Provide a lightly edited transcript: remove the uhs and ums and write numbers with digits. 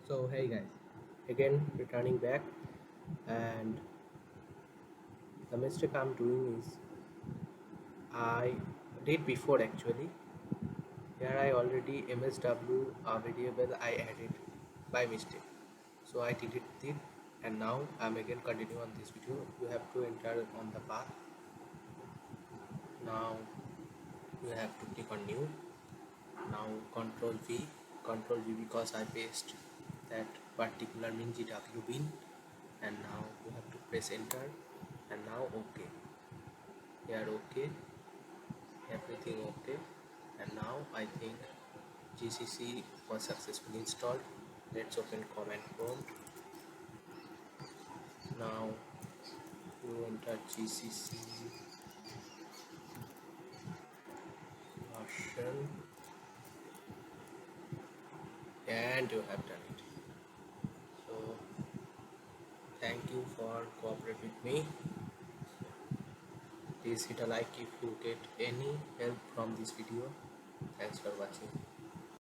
So hey guys, again returning back, and the mistake I'm doing is I did before actually. Here I already MSW a variable I added by mistake. So I deleted it, and now I'm again continuing on this video. You have to enter on the path. Now you have to click on new. Now Control V because I paste that particular Mingw bin, and now you have to press enter, and now OK. Here OK, everything OK, and now I think GCC was successfully installed. Let's open command prompt. Now you enter GCC version, and you have done it. So thank you for cooperating with me. Please hit a like if you get any help from this video. Thanks for watching.